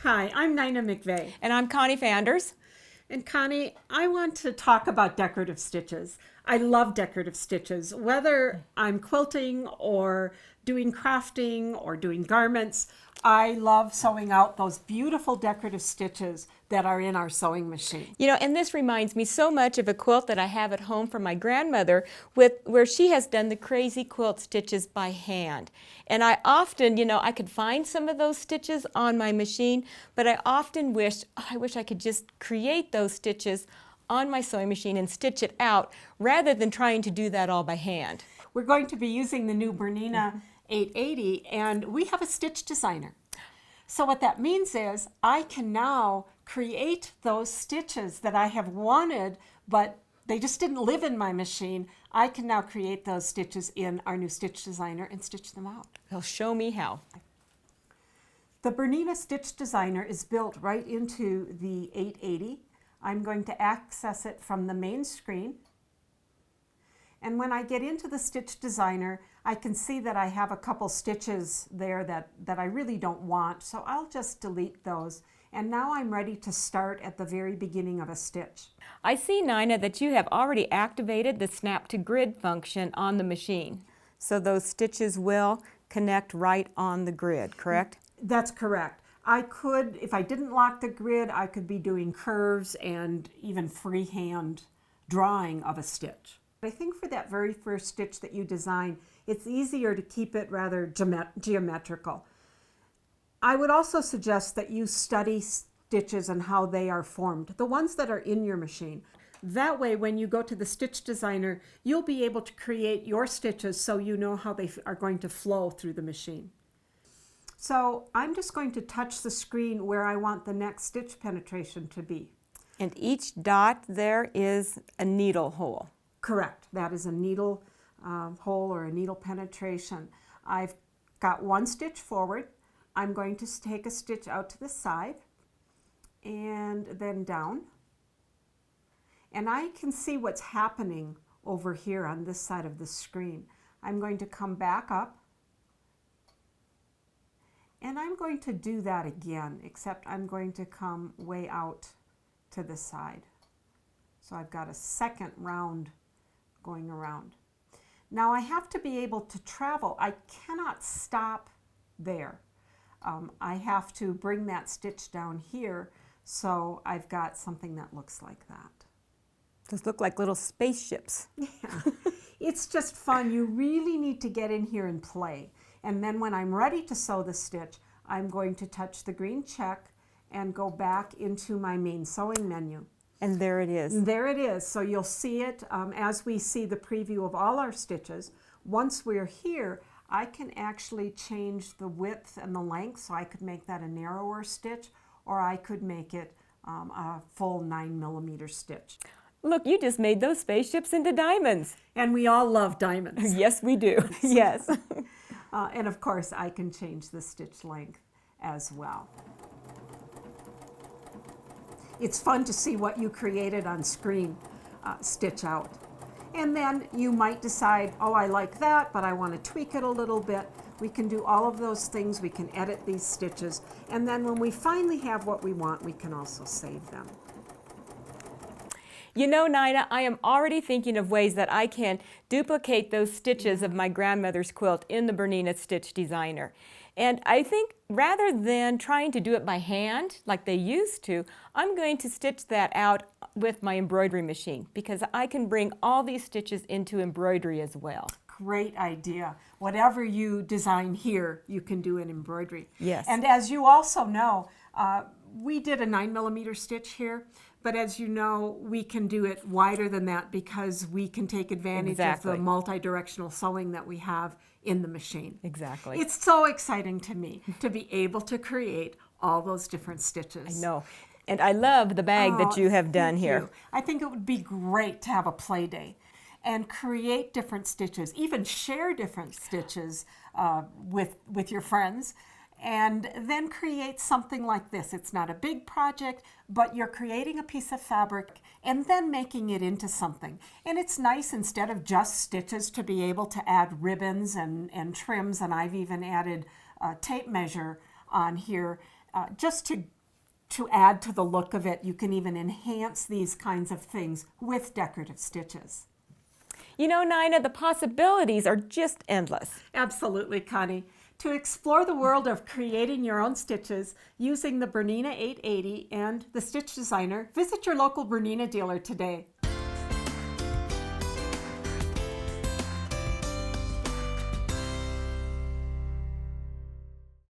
Hi, I'm Nina McVeigh. And I'm Connie Fanders. And Connie, I want to talk about decorative stitches. I love decorative stitches, whether I'm quilting or doing crafting or doing garments. I love sewing out those beautiful decorative stitches that are in our sewing machine. You know, and this reminds me so much of a quilt that I have at home from my grandmother where she has done the crazy quilt stitches by hand. And I often, I could find some of those stitches on my machine, but I often wish I could just create those stitches on my sewing machine and stitch it out rather than trying to do that all by hand. We're going to be using the new Bernina 880, and we have a stitch designer. So what that means is I can now create those stitches that I have wanted, but they just didn't live in my machine. I can now create those stitches in our new stitch designer and stitch them out. Well, show me how. The Bernina Stitch Designer is built right into the 880. I'm going to access it from the main screen. And when I get into the Stitch Designer, I can see that I have a couple stitches there that I really don't want, so I'll just delete those. And now I'm ready to start at the very beginning of a stitch. I see, Nina, that you have already activated the Snap to Grid function on the machine. So those stitches will connect right on the grid, correct? That's correct. I could, if I didn't lock the grid, I could be doing curves and even freehand drawing of a stitch. I think for that very first stitch that you design, it's easier to keep it rather geometrical. I would also suggest that you study stitches and how they are formed, the ones that are in your machine. That way, when you go to the Stitch Designer, you'll be able to create your stitches so you know how they are going to flow through the machine. So I'm just going to touch the screen where I want the next stitch penetration to be. And each dot there is a needle hole. Correct. That is a needle hole or a needle penetration. I've got one stitch forward. I'm going to take a stitch out to the side and then down. And I can see what's happening over here on this side of the screen. I'm going to come back up and I'm going to do that again, except I'm going to come way out to the side. So I've got a second round going around. Now I have to be able to travel. I cannot stop there. I have to bring that stitch down here, so I've got something that looks like that. Those look like little spaceships. Yeah. It's just fun. You really need to get in here and play. And then when I'm ready to sew the stitch, I'm going to touch the green check and go back into my main sewing menu. And there it is. There it is. So you'll see it as we see the preview of all our stitches. Once we're here, I can actually change the width and the length, so I could make that a narrower stitch, or I could make it a full 9mm stitch. Look, you just made those spaceships into diamonds. And we all love diamonds. Yes, we do. Yes. And of course, I can change the stitch length as well. It's fun to see what you created on screen stitch out. And then you might decide, oh, I like that, but I want to tweak it a little bit. We can do all of those things. We can edit these stitches. And then when we finally have what we want, we can also save them. You know, Nina, I am already thinking of ways that I can duplicate those stitches of my grandmother's quilt in the Bernina Stitch Designer. And I think rather than trying to do it by hand like they used to, I'm going to stitch that out with my embroidery machine because I can bring all these stitches into embroidery as well. Great idea. Whatever you design here, you can do in embroidery. Yes. And as you also know, we did a 9mm stitch here, but as you know, we can do it wider than that because we can take advantage of the multi-directional sewing that we have in the machine. Exactly. It's so exciting to me to be able to create all those different stitches. I know. And I love the bag that you have done here. I think it would be great to have a play day and create different stitches, even share different stitches with your friends, and then create something like this. It's not a big project, but you're creating a piece of fabric and then making it into something. And it's nice, instead of just stitches, to be able to add ribbons and trims, and I've even added a tape measure on here just to to add to the look of it. You can even enhance these kinds of things with decorative stitches. You know, Nina, the possibilities are just endless. Absolutely, Connie. To explore the world of creating your own stitches using the Bernina 880 and the Stitch Designer, visit your local Bernina dealer today.